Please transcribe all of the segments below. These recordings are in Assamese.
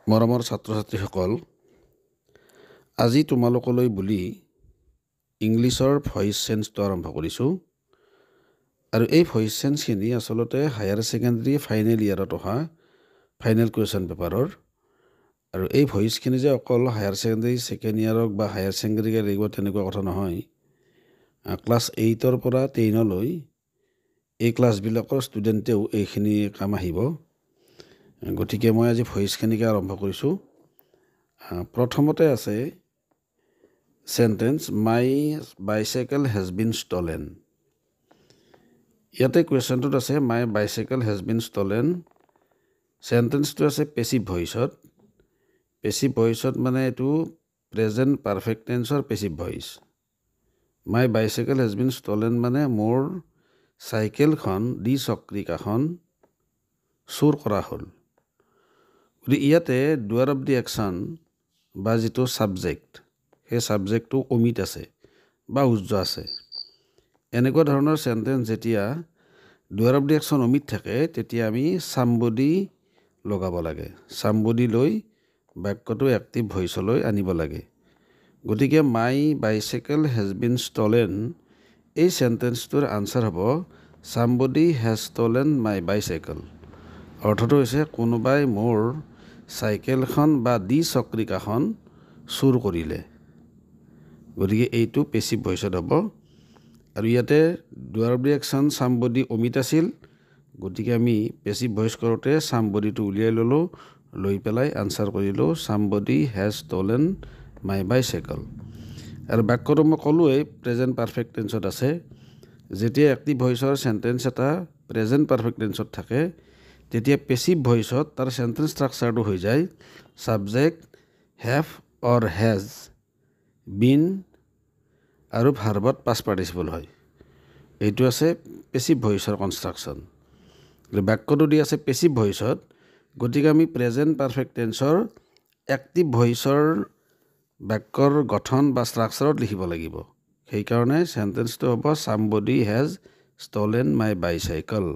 মৰমৰ ছাত্ৰ-ছাত্ৰীসকল, আজি তোমালোকলৈ বুলি ইংলিছৰ ভইচ চেঞ্জটো আৰম্ভ কৰিছোঁ। আৰু এই ভইচ চেঞ্জখিনি আচলতে হায়াৰ ছেকেণ্ডাৰী ফাইনেল ইয়াৰত অহা ফাইনেল কুৱেশ্যন পেপাৰৰ। আৰু এই ভইচখিনি যে অকল হায়াৰ ছেকেণ্ডাৰী ছেকেণ্ড ইয়াৰক বা হায়াৰ ছেকেণ্ডাৰীকে লাগিব তেনেকুৱা কথা নহয়। ক্লাছ 8ৰ পৰা 10লৈ এই ক্লাছবিলাকৰ ষ্টুডেণ্টেও এইখিনি কাম আহিব। গতিকে মই আজি ভইচখিনিকে আৰম্ভ কৰিছোঁ। প্ৰথমতে আছে sentence my bicycle has been stolen. ইয়াতে কুৱেশ্যনটোত আছে my bicycle has been stolen. চেণ্টেন্সটো আছে পেচিভ ভইচত। পেচিভ ভইচত মানে এইটো প্ৰেজেণ্ট পাৰফেক্ট টেন্সৰ passive voice. My bicycle has been stolen মানে মোৰ চাইকেলখন দ্বিচক্ৰিকাখন চুৰ কৰা হ'ল। গতিকে ইয়াতে ডুৱাৰ অফ দি একশ্যন বা যিটো ছাবজেক্ট সেই ছাবজেক্টটো অমিট আছে বা উজ্জ্ব আছে। এনেকুৱা ধৰণৰ চেণ্টেন্স যেতিয়া ডুৱাৰ অফ দি একশ্যন অমিট থাকে তেতিয়া আমি চামবডি লগাব লাগে। চামবডি লৈ বাক্যটো এক্টিভ ভইচলৈ আনিব লাগে। গতিকে মাই বাইচাইকেল হেজ বিন ষ্টলেন এই চেণ্টেন্সটোৰ আনচাৰ হ'ব somebody has stolen my bicycle. অৰ্থটো হৈছে কোনোবাই মোৰ চাইকেলখন বা দ্বিচক্ৰিকাখন চুৰ কৰিলে। গতিকে এইটো পেচিভ ভইচত হ'ব। আৰু ইয়াতে ডুৱাৰ অফ দি একশ্যন চামবডি অমিট আছিল। গতিকে আমি পেচিভ ভইচ কৰোঁতে চামবডিটো উলিয়াই ল'লোঁ, লৈ পেলাই আনচাৰ কৰিলোঁ somebody has stolen my bicycle. আৰু বাক্যটো মই ক'লোৱেই প্ৰেজেণ্ট পাৰফেক্ট টেন্সত আছে। যেতিয়া এক্টিভ ভইচৰ চেণ্টেন্স এটা প্ৰেজেণ্ট পাৰফেক্ট টেন্সত থাকে তেতিয়া পেচিভ ভইচত তাৰ চেণ্টেন্স ষ্ট্ৰাকচাৰটো হৈ যায় subject have or has been আৰু ভাৰ্বত পাষ্ট পাৰ্টিচিপল হয়। এইটো আছে পেচিভ ভইচৰ কনষ্ট্ৰাকশ্যন। বাক্যটো দি আছে পেচিভ ভইচত। গতিকে আমি প্ৰেজেণ্ট পাৰফেক্ট টেন্সৰ এক্টিভ ভইচৰ বাক্যৰ গঠন বা ষ্ট্ৰাকচাৰত লিখিব লাগিব। সেইকাৰণে চেণ্টেন্সটো হ'ব somebody has stolen my bicycle.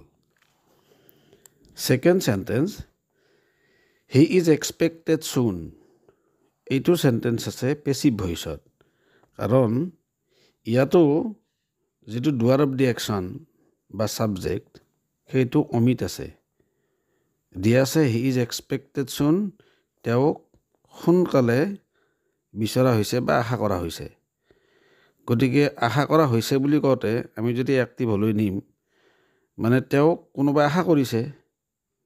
Second sentence he is expected soon. এইটো চেণ্টেন্স আছে পেচিভ ভইচত। কাৰণ ইয়াতো যিটো ডুৱাৰ অফ দি একশ্যন বা ছাবজেক্ট সেইটো অমিট আছে। দিয়া আছে হি ইজ এক্সপেক্টেড চুন, তেওঁক সোনকালে বিচৰা হৈছে বা আশা কৰা হৈছে। গতিকে আশা কৰা হৈছে বুলি কওঁতে আমি যদি এক্টিভ হ'লৈ নিম মানে তেওঁক কোনোবাই আশা কৰিছে।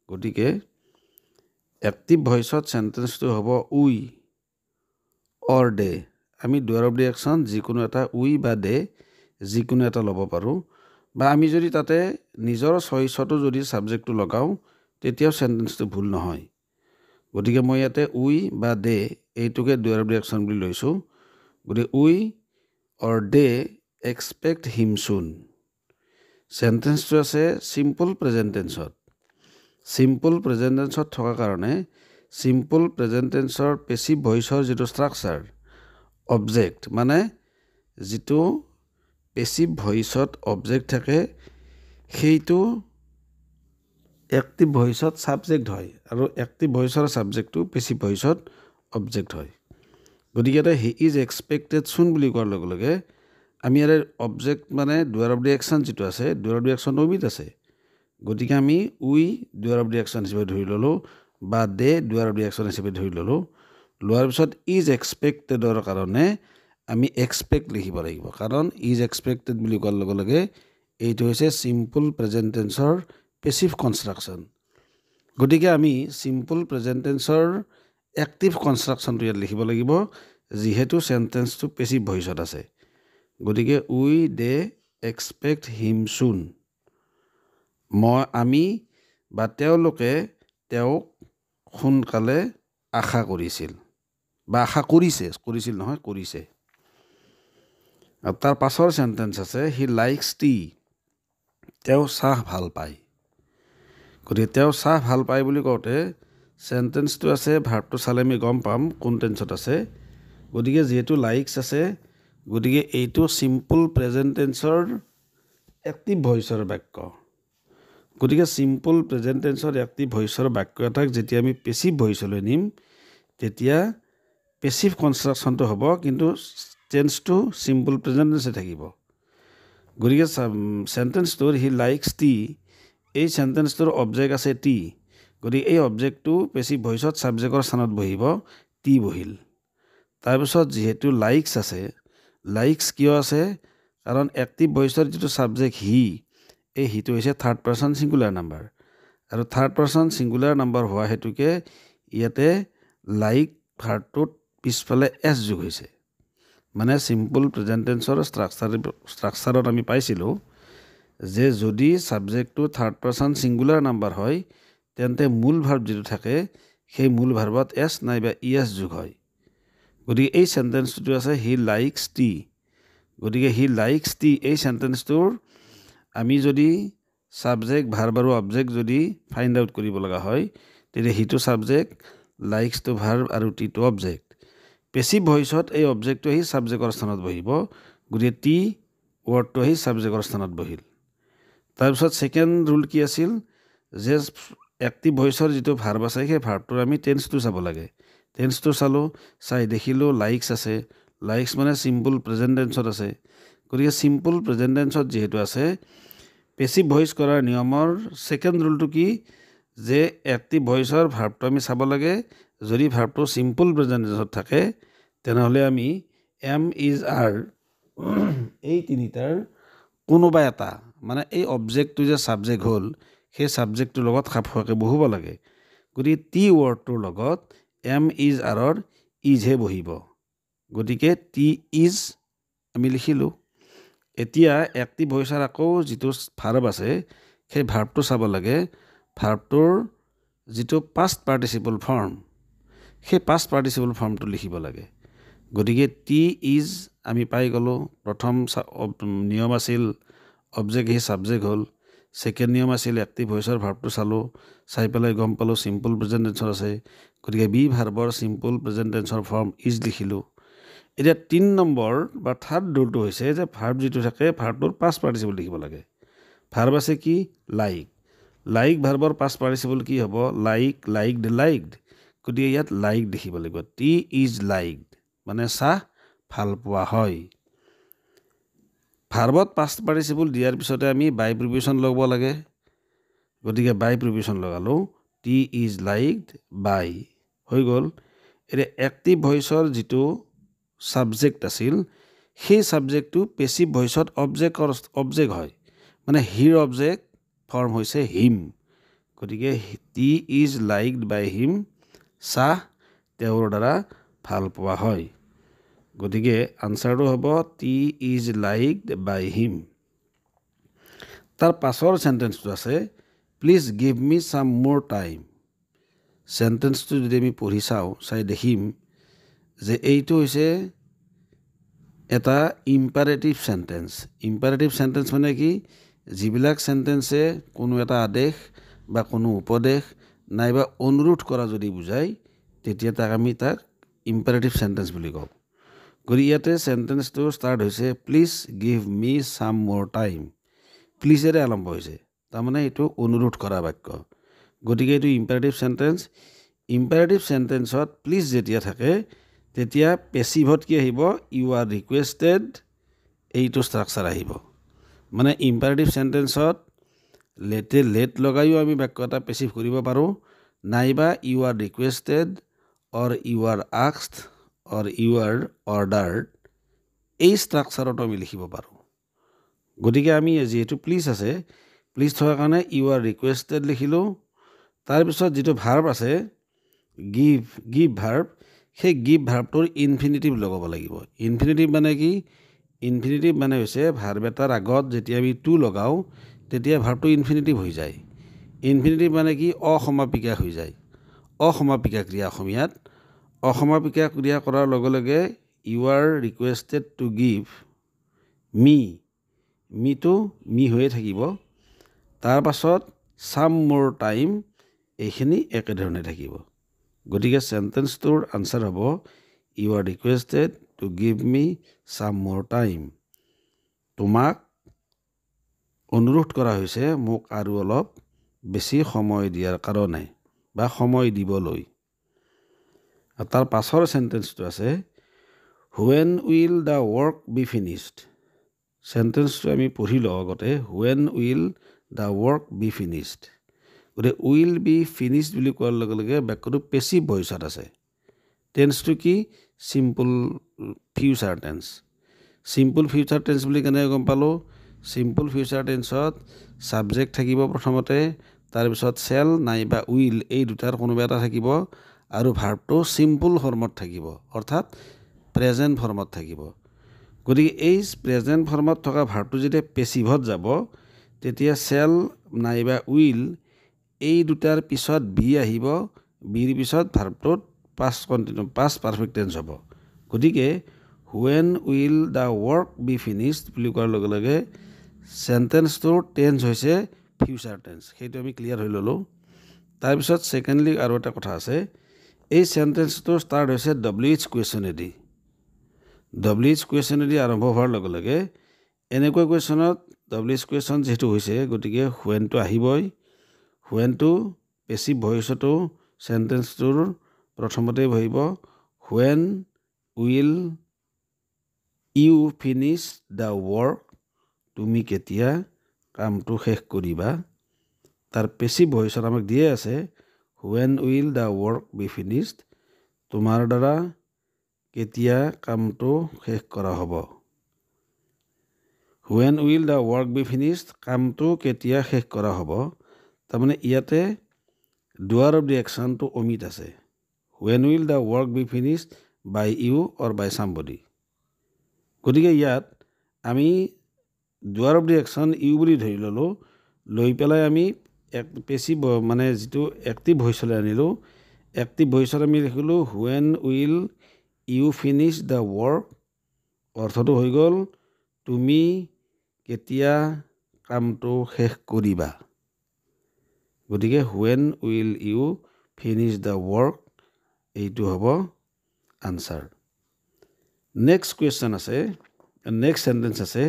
গতিকে এক্টিভ ভইচত চেণ্টেন্সটো হ'ব উই অৰ দে। আমি ডুৱাৰ অফ দি একশ্যন যিকোনো এটা উই বা দে যিকোনো এটা ল'ব পাৰোঁ। বা আমি যদি তাতে নিজৰ চইচতো যদি ছাবজেক্টটো লগাওঁ তেতিয়াও চেণ্টেন্সটো ভুল নহয়। গতিকে মই ইয়াতে উই বা দে এইটোকে ডুৱাৰ অফ দি একশ্যন বুলি লৈছোঁ। গতিকে উই অৰ দে এক্সপেক্ট হিম চুন। চেণ্টেন্সটো আছে চিম্পল প্ৰেজেণ্ট টেন্সত। চিম্পল প্ৰেজেণ্ট টেন্সত থকা কাৰণে চিম্পল প্ৰেজেণ্ট টেন্সৰ পেচিভ ভইচৰ যিটো ষ্ট্ৰাকচাৰ অবজেক্ট মানে যিটো পেচিভ ভইচত অবজেক্ট থাকে সেইটো এক্টিভ ভইচত ছাবজেক্ট হয় আৰু এক্টিভ ভইচৰ ছাবজেক্টটো পেচিভ ভইচত অবজেক্ট হয়। গতিকে এটা হি ইজ এক্সপেক্টেড চুন বুলি কোৱাৰ লগে লগে আমি ইয়াৰে অবজেক্ট মানে ডুৱাৰ অফ দি একশ্যন যিটো আছে ডুৱাৰ অফ দি একশ্যন অমিট আছে। গতিকে আমি উই ডুৱাৰ অফ দি একশ্যন হিচাপে ধৰি ল'লোঁ বা দে ডুৱাৰ অফ দি একশ্যন হিচাপে ধৰি ল'লোঁ। লোৱাৰ পিছত ইজ এক্সপেক্টেডৰ কাৰণে আমি এক্সপেক্ট লিখিব লাগিব। কাৰণ ইজ এক্সপেক্টেড বুলি কোৱাৰ লগে লগে এইটো হৈছে চিম্পল প্ৰেজেণ্ট টেন্সৰ পেচিভ কনষ্ট্ৰাকশ্যন। গতিকে আমি চিম্পল প্ৰেজেণ্ট টেন্সৰ এক্টিভ কনষ্ট্ৰাকশ্যনটো ইয়াত লিখিব লাগিব যিহেতু চেণ্টেন্সটো পেচিভ ভইচত আছে। গতিকে উই দে এক্সপেক্ট হিম চুন। আমি বা তেওঁলোকে তেওঁক সোনকালে আশা কৰিছিল বা আশা কৰিছে, কৰিছিল নহয় কৰিছে। আৰু তাৰ পাছৰ চেণ্টেন্স আছে হি লাইকছ টি। তেওঁ চাহ ভাল পায়। গতিকে তেওঁ চাহ ভাল পায় বুলি কওঁতে চেণ্টেন্সটো আছে ভাৰ্বটো চালে আমি গম পাম কোন টেন্সত আছে। গতিকে যিহেতু লাইকছ আছে গতিকে এইটো চিম্পল প্ৰেজেণ্ট টেন্সৰ এক্টিভ ভইচৰ বাক্য। গতিকে চিম্পল প্ৰেজেণ্ট টেন্সৰ এক্টিভ ভইচৰ বাক্য এটাক যেতিয়া আমি পেচিভ ভইচলৈ নিম তেতিয়া পেছিভ কনষ্ট্ৰাকশ্যনটো হ'ব কিন্তু টেন্স টু চিম্পল প্ৰেজেণ্ট টেন্সে থাকিব গতিকে সেন্টেন্সটোৰ হি লাইকস টি এই সেন্টেন্সটোৰ অবজেক্ট আছে টি গতিকে এই অবজেক্টটো পেছিভ ভইচত সাবজেক্টৰ স্থানত বহিব টি বহিল তাৰপিছত যেহেতু লাইকস আছে লাইকস কিয় আছে কাৰণ এক্টিভ ভইচৰ যেটো সাবজেক্ট হি এই হিটো হৈছে থাৰ্ড পাৰসন সিঙ্গুলাৰ নাম্বাৰ আৰু থাৰ্ড পাৰসন সিঙ্গুলাৰ নাম্বাৰ হোৱা হেতুকে ইয়াতে লাইক ভাৰ্বটোত পিছফালে এস যোগ হৈছে মানে সিম্পল প্ৰেজেন্ট টেন্সৰ স্ট্ৰাকচাৰত আমি পাইছিলোঁ যে যদি সাবজেক্টটো থাৰ্ড পাৰসন সিঙ্গুলাৰ নাম্বাৰ হয় তেন্তে মূল ভাৰ্ব যেটো থাকে সেই মূল ভাৰ্বত এস নাইবা ইএস যোগ হয় গতিকে এই সেন্টেন্সটো আছে হি লাইকস টি গতিকে হি লাইকস টি এই সেন্টেন্সটোৰ আমি যদি সাবজেক্ট ভাৰ্ব আৰু অবজেক্ট যদি ফাইন্ড আউট কৰিব লগা হয় তেতিয়া হিটো সাবজেক্ট লাইকস টু ভাৰ্ব আৰু টি টু অবজেক্ট পেছিভ ভইচত এই অবজেক্টটো হি সাবজেক্টৰ স্থানত বহিব গতিকে টি ওয়াৰ্ডটো হি সাবজেক্টৰ স্থানত বহিল তাৰপিছত সেকেন্ড ৰুল কি আছিল যে এক্টিভ ভইচৰ যেটো ভাৰ্ব আছে সেই ভাৰ্বটোৰ আমি টেন্সটো চাব লাগে টেন্সটো চালো চাই দেখিলো লাইকস আছে লাইকস মানে সিম্পল প্ৰেজেন্ট টেন্সত আছে গতিকে সিম্পল প্ৰেজেন্ট টেন্সত যেহেতু আছে পেছিভ ভইচ কৰাৰ নিয়মৰ সেকেন্ড ৰুলটো কি যে এক্টিভ ভইচৰ ভাৰ্বটো আমি চাব লাগে যদি ভাৰ্বটো সিম্পল প্ৰেজেন্ট টেন্সত থাকে তেনেহলে আমি এম ইজ আৰ এই তিনিটাৰ কোনোবা এটা মানে এই অবজেক্টটো যে সাবজেক্ট হল সেই সাবজেক্টটোৰ লগত খাপ খোৱাকৈ বহিব লাগে গতিকে টি ওয়াৰ্ডটোৰ লগত এম ইজ আৰৰ ইজ হে বহিব গতিকে টি ইজ আমি লিখিলো এতিয়া এক্টিভ ভইচৰ আকৌ যেটো ভাৰ্ব আছে সেই ভাৰ্বটো চাব লাগে ভাৰ্বটোৰ যেটো পাষ্ট পাৰ্টিসিপল ফৰ্ম সেই পাষ্ট পাৰ্টিসিপল ফৰ্মটো লিখিব লাগে গতিকে টি ইজ আমি পাই গলো প্ৰথম নিয়ম আছিল object he subject hall second নিয়ম আছিল এক্টিভ ভইচৰ ভাৰ্বটো চালো চাই পেলাই গম পালো সিম্পল প্ৰেজেন্ট টেন্সৰ আছে গতিকে বি ভাৰ্বৰ সিম্পল প্ৰেজেন্ট টেন্সৰ ফৰ্ম ইজ লিখিলো এতিয়া 3 নম্বৰ বা থাৰ্ড ৰুলটো হৈছে যে ভাৰ্ব যেটো থাকে ভাৰ্বটোৰ পাষ্ট পাৰ্টিসিপল লিখিব লাগে ভাৰ্ব আছে কি লাইক লাইক ভাৰ্বৰ পাষ্ট পাৰ্টিসিপল কি হ'ব লাইক লাইকড লাইকড গতিকে ইয়াত লাইক লিখিব লাগিব টি ইজ লাইকড মানে চাহ ভাল পোৱা হয় ভাৰ্বত পাষ্ট পাৰ্টিসিপল দিয়াৰ পিছতে আমি বাই প্ৰিপজিশন লগাব লাগে গতিকে বাই প্ৰিপজিশন লগালো টি ইজ লাইকড বাই হৈ গল এৰে এক্টিভ ভইচৰ যেটো সাবজেক্ট আছিল সেই সাবজেক্টটো পেছিভ ভইচত অবজেক্ট হয় মানে হিৰ অবজেক্ট ফৰ্ম হৈছে হিম গতিকে tea is liked by him চাহ তেওঁৰ দ্বাৰা ভাল পোৱা হয় গতিকে আনসাৰটো হ'ব tea is liked by him তাৰ পাছৰ সেন্টেন্সটো আছে please give me some more time সেন্টেন্সটো যদি আমি পঢ়ি চাই দেখিম যে এইটো হৈছে এটা ইম্পাৰেটিভ সেন্টেন্স মানে কি যিবিলাক সেন্টেন্সে কোনো এটা আদেশ বা কোনো উপদেশ নাইবা অনুৰোধ কৰা যদি বুজায় তেতিয়া তাক ইম্পাৰেটিভ সেন্টেন্স বুলি কওঁ গতিকে ইয়াতে সেন্টেন্সটো ষ্টাৰ্ট হৈছে please give me some more time প্লিজেৰে আৰম্ভ হৈছে তাৰমানে এইটো অনুৰোধ কৰা বাক্য গতিকে এইটো ইম্পাৰেটিভ সেন্টেন্সত প্লিজ যেতিয়া থাকে তেতিয়া পেছিভত কি আহিব ইউ আৰ ৰিকুৱেষ্টেড এইটো ষ্ট্ৰাকচাৰ আহিব মানে ইম্পাৰেটিভ সেন্টেন্সত লেট লগাইও আমি বাক্য এটা পেছিভ কৰিব পাৰোঁ নাইবা U are requested or U are asked or U R অৰ্ডাৰ্ড এই ষ্ট্ৰাকচাৰত আমি লিখিব পাৰোঁ গতিকে আমি যেহেতু প্লিজ আছে প্লিজ থকাৰ কাৰণে ইউ আৰ ৰিকুৱেষ্টেড লিখিলোঁ তাৰপিছত যেটো ভাৰ্ব আছে গিভ ভাৰ্ব সেই গিভ ভাৰ্বটোৰ ইনফিনিটিভ লগাব লাগিব ইনফিনিটিভ মানে কি ইনফিনিটিভ মানে হৈছে ভাৰ্ব এটাৰ আগত যেতিয়া আমি টু লগাওঁ তেতিয়া ভাৰ্বটো ইনফিনিটিভ হৈ যায় ইনফিনিটিভ মানে কি অসমাপিকা হৈ যায় অসমাপিকা ক্ৰিয়া অসমীয়াত অসমাপিকা ক্ৰিয়া কৰাৰ লগে লগে you are requested to give মিটো মি হৈয়ে থাকিব তাৰ পাছত সাম মোৰ টাইম এইখিনি একেধৰণে থাকিব গতিকে সেন্টেন্সটোৰ আনসাৰ হ'ব you are requested to give me some more time তোমাক অনুৰোধ কৰা হৈছে মোক আৰু অলপ বেছি সময় দিয়াৰ কাৰণে বা সময় দিবলৈ আৰু তাৰ পাছৰ সেন্টেন্সটো আছে when will the work be finished সেন্টেন্সটো আমি পঢ়ি লওঁ আগতে when will the work be finished গতে will be finished বুলি কোৱাৰ লগে লগে বাক্যটো পেসিভ ভইচত আছে টেন্সটো কি simple future tense simple future tense বুলি কেনে গম পালো সিম্পল ফিউচাৰ টেন্সত সাবজেক্ট থাকিব প্ৰথমতে তাৰ পিছত shall নাইবা will এই দুটাৰ কোনোবা এটা থাকিব আৰু ভাৰ্বটো সিম্পল ফৰ্মত থাকিব অৰ্থাৎ প্ৰেজেন্ট ফৰ্মত থাকিব গতিকে এই প্ৰেজেন্ট ফৰ্মত থকা ভাৰ্বটো যেতিয়া পেসিভত যাব তেতিয়া shall নাইবা will এই দুটাৰ পিছত be আহিব বিৰ পিছত ভাৰ্বটোত past continuous past perfect tense হ'ব গতিকে when will the work be finished বুলি কোৱাৰ লগে লগে সেন্টেন্সটোৰ টেন্স হৈছে ফিউচাৰ টেন্স সেইটো আমি ক্লিয়াৰ হৈ ললো তাৰ পিছত সেকেন্ডলি আৰু এটা কথা আছে এই সেন্টেন্সটো ষ্টাৰ্ট হৈছে WH কোৱেশ্যনেদি WH কোৱেশ্যনেদি আৰম্ভ হোৱাৰ লগে লগে এনেকুৱা কোৱেশ্যনত WH কোৱেশ্যন যেটো হৈছে গতিকে when টো আহিবই when টো পেসিভ ভইচটো সেন্টেন্সটোৰ প্ৰথমতে বহিব when will you finish the work তুমি কেতিয়া কামটো শেষ কৰিবা তাৰ পেসিভ ভইচত আমাক দিয়ে আছে when will the work be finished তোমাৰ দ্বাৰা কেতিয়া কামটো শেষ কৰা হ'ব when will the work be finished কামটো কেতিয়া শেষ কৰা হ'ব তাৰমানে ইয়াতে doer of the action টো omit আছে when will the work be finished by you or by somebody গতিকে ইয়াত আমি doer of the action you বুলি ধৰি ললো লৈ পেলাই আমি এক পেসিভ মানে যেটো এক্টিভ ভইচলে আনিলো এক্টিভ ভইচত আমি লিখিলো when will you finish the work অৰ্থটো হৈ গল তুমি কেতিয়া কামটো শেষ কৰিবা গতিকে when will you finish the work এইটো হ'ব আনসাৰ নেক্সট কোৱেশ্চন আছে নেক্সট সেন্টেন্স আছে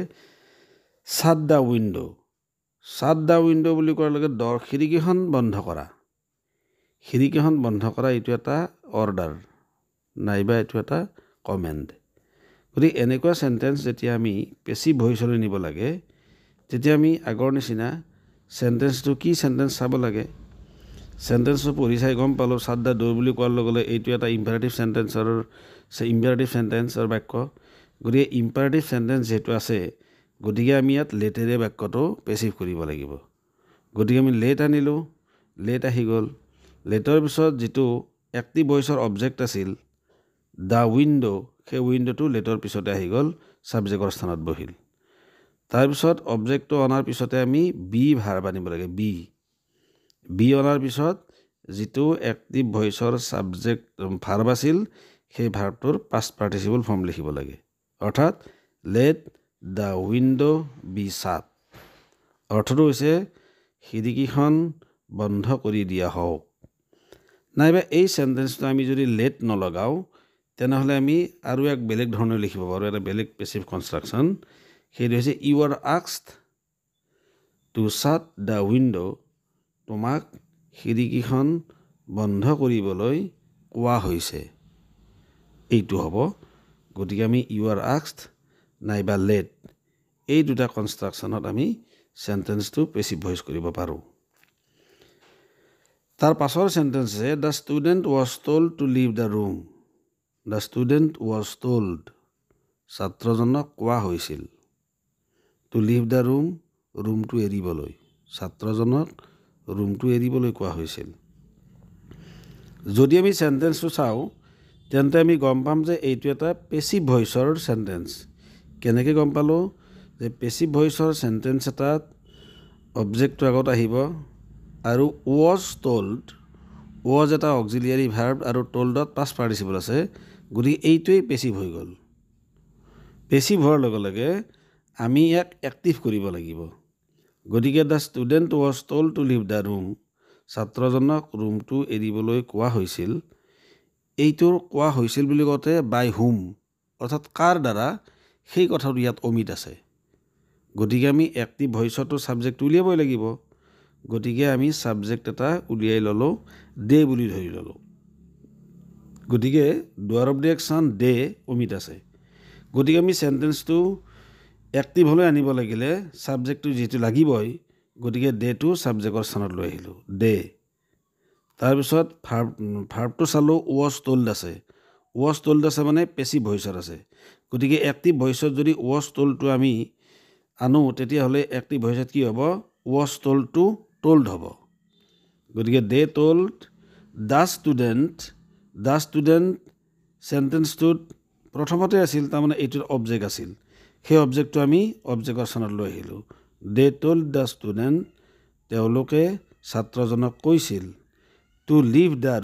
shut the window shut the window বুলি কোৱাৰ লগে দৰ খিৰিকীখন বন্ধ কৰা এইটো এটা অৰ্ডাৰ নাইবা এইটো এটা কমেন্ড গতিকে এনেকুৱা সেন্টেন্স যেতিয়া আমি পেসিভ ভইচলৈ নিব লাগে তেতিয়া আমি আগৰ নিচিনা সেন্টেন্সটো কি সেন্টেন্স চাব লাগে সেন্টেন্সটো পঢ়ি চাই গম পালো shut the door বুলি কোৱাৰ লগে এইটো এটা ইম্পাৰেটিভ সেন্টেন্সৰ বাক্য গতিকে ইম্পাৰেটিভ সেন্টেন্স যেটো আছে গতিকে আমি ইয়াত লেটেৰে বাক্যটো পেসিভ কৰিব লাগিব গতিকে আমি লেট আনিলো লেট আহি গল লেটৰ পিছত যেটো এক্টিভ ভইচৰ অবজেক্ট আছিল দা উইন্ডো সেই উইন্ডোটো লেটৰ পিছতে আহি গল সাবজেক্টৰ স্থানত বহিল তাৰ পিছত অবজেক্টটো অনাৰ পিছতে আমি বি ভাৰ্ব আনিব লাগে বি অনাৰ পিছত যেটো এক্টিভ ভইচৰ সাবজেক্ট ভাৰ্ব আছিল সেই ভাৰ্বটোৰ পাষ্ট পাৰ্টিসিপল ফৰ্ম লিখিব লাগে অৰ্থাৎ let the window be shut অৰ্থটো হৈছে খিৰিকীখন বন্ধ কৰি দিয়া হওক নাইবা এই সেন্টেন্সটো আমি যদি let নলগাও তেনেহলে আমি আৰু এক বেলেগ ধৰণে লিখিব পাৰো এটা বেলেগ পেসিভ কনস্ট্ৰাকশন সেইটো হৈছে you are asked to shut the window তোমাক খিৰিকীখন বন্ধ কৰিবলৈ কোৱা হৈছে এইটো হ'ব গতিকে আমি you are asked নাইবা let এই দুটা কনস্ট্ৰাকশনত আমি সেন্টেন্সটো পেসিভ ভইচ কৰিব পাৰো তাৰ পাছৰ সেন্টেন্স আছে the student was told to leave the room the student was told ছাত্ৰজনক কোৱা হৈছিল to leave the room ৰুমটো এৰিবলৈ ছাত্ৰজনক ৰুমটো এৰিবলৈ কোৱা হৈছিল যদি আমি সেন্টেন্সটো চাও তেন্তে আমি গম পাম যে এইটো এটা পেসিভ ভইচৰ সেন্টেন্স কেনেকৈ গম পালো যে পেসিভ ভইচৰ সেন্টেন্স এটাত অবজেক্টটো আগত আহিব আৰু was told was এটা অক্সিলিয়াৰী ভাৰ্ব আৰু toldত পাষ্ট পাৰ্টিসিপল আছে গতিকে এইটোই পেসিভ হৈ গল পেসিভ হোৱাৰ লগে লগে আমি ইয়াক এক্টিভ কৰিব লাগিব গতিকে the student was told to leave the room ছাত্ৰজনক ৰুমটো এৰিবলৈ কোৱা হৈছিল এইটোৰ কোৱা হৈছিল বুলি কওঁতে by whom অৰ্থাৎ কাৰ দ্বাৰা সেই কথাটো ইয়াত অমিত আছে গতিকে আমি এক্টিভ ভইচটো সাবজেক্ট উলিয়াবই লাগিব গতিকে আমি সাবজেক্ট এটা উলিয়াই ললো দে বুলি ধৰি ললো গতিকে ডুৱাৰ অফ দি একশ্যন দে অমিত আছে গতিকে আমি চেণ্টেন্সটো এক্টিভ হ'লে আনিব লাগিলে ছাবজেক্টটো যিহেতু লাগিবই গতিকে ডেটো ছাবজেক্টৰ স্থানত লৈ আহিলোঁ ডে তাৰপিছত ভাৰ্বটো চালোঁ ৱাজ টল্ড আছে মানে পেছিভ ভইচত আছে গতিকে এক্টিভ ভইচত যদি ৱাজ টল্ডটো আমি আনো তেতিয়াহ'লে এক্টিভ ভইচত কি হ'ব ৱাজ টল্ডটো টল্ড হ'ব গতিকে দে টল্ড দ্য ষ্টুডেণ্ট চেণ্টেন্সটোত প্ৰথমতে আছিল তাৰমানে এইটোৰ অবজেক্ট আছিল সেই অবজেক্টটো আমি অবজেক্টৰ স্থানত লৈ আহিলোঁ দে টল্ড দ্য ষ্টুডেণ্ট তেওঁলোকে ছাত্ৰজনক কৈছিল টু লিভ দ্য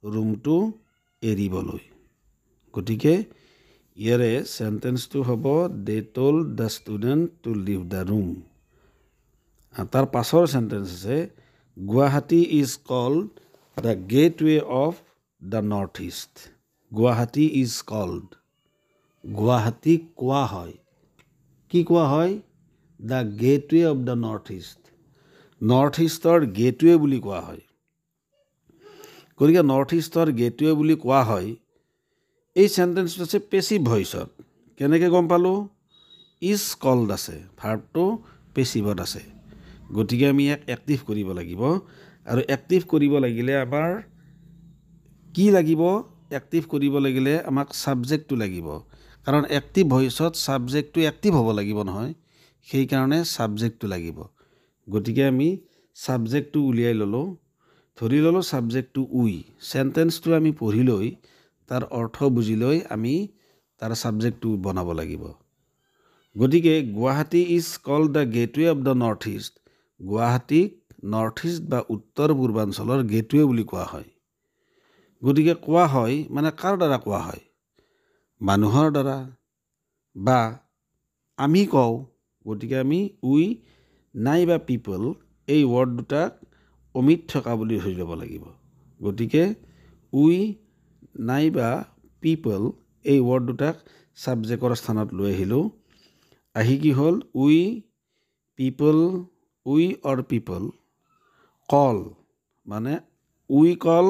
ৰুমটো এৰিবলৈ গতিকে ইয়াৰে চেণ্টেন্সটো হ'ব they told the student to leave the room তাৰ পাছৰ চেণ্টেন্স আছে Guwahati is called the gateway of the north east Guwahati is called গুৱাহাটীক কোৱা হয় কি কোৱা হয় the gateway of the north ইষ্টৰ গেটৱে বুলি কোৱা হয় গতিকে নৰ্থ ইষ্টৰ গেটৱে বুলি কোৱা হয় এই চেণ্টেন্সটো আছে পেছিভ ভইচত কেনেকৈ গম পালোঁ ইজ কল্ড আছে ভাৰ্বটো পেছিভত আছে গতিকে আমি ইয়াক এক্টিভ কৰিব লাগিব আৰু এক্টিভ কৰিব লাগিলে আমাৰ কি লাগিব এক্টিভ কৰিব লাগিলে আমাক ছাবজেক্টটো লাগিব কাৰণ এক্টিভ ভইচত ছাবজেক্টটো এক্টিভ হ'ব লাগিব নহয় সেইকাৰণে ছাবজেক্টটো লাগিব গতিকে আমি ছাবজেক্টটো উলিয়াই ল'লোঁ ধৰি ল'লোঁ ছাবজেক্টটো উই চেণ্টেন্সটো আমি পঢ়ি লৈ তাৰ অৰ্থ বুজি লৈ আমি তাৰ ছাবজেক্টটো বনাব লাগিব গতিকে Guwahati is called the gateway of the north east গুৱাহাটীক নৰ্থ ইষ্ট বা উত্তৰ পূৰ্বাঞ্চলৰ গেটৱে বুলি কোৱা হয় গতিকে কোৱা হয় মানে কাৰ দ্বাৰা কোৱা হয় মানুহৰ দ্বাৰা বা আমি কওঁ গতিকে আমি উই নাইবা পিপল এই ৱৰ্ড দুটাক অমিত থকা বুলি ধৰি ল'ব লাগিব গতিকে উই নাইবা পিপল এই ৱৰ্ড দুটাক ছাবজেক্টৰ স্থানত লৈ আহিলোঁ আহি কি হ'ল উই অৰ পিপল কল মানে উই কল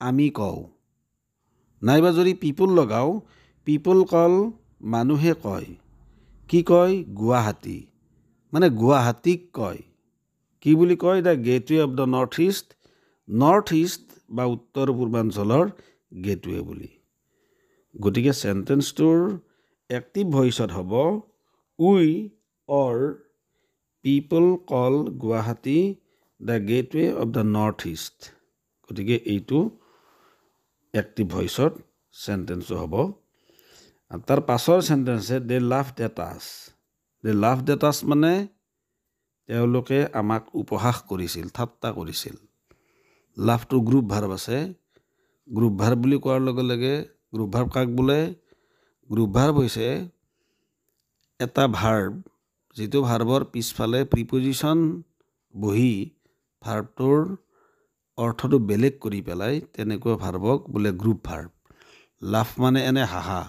আমি কওঁ নাইবা যদি পিপল লগাওঁ পিপল কল মানুহে কয় কি কয় গুৱাহাটী মানে গুৱাহাটীক কয় কি বুলি কয় the gateway of the north east বা উত্তৰ পূৰ্বাঞ্চলৰ গেটৱে বুলি গতিকে চেণ্টেন্সটোৰ এক্টিভ ভইচত হ'ব we or people call Guwahati the gateway of the north east গতিকে এইটো এক্টিভ ভইচত চেণ্টেন্সটো হ'ব তাৰ পাছৰ চেণ্টেন্স আছে দে লাভড এট আছ মানে তেওঁলোকে আমাক উপহাস কৰিছিল ঠাট্টা কৰিছিল লাভটো গ্ৰুপ ভাৰ্ব আছে গ্ৰুপ ভাৰ্ব বুলি কোৱাৰ লগে লগে গ্ৰুপ ভাৰ্ব কাক বোলে গ্ৰুপ ভাৰ্ব হৈছে এটা ভাৰ্ব যিটো ভাৰ্বৰ পিছফালে প্ৰিপজিশ্যন বহি ভাৰ্বটোৰ অৰ্থটো বেলেগ কৰি পেলাই তেনেকুৱা ভাৰ্বক বোলে গ্ৰুপ ভাৰ্ব লাভ মানে এনে হাঁহা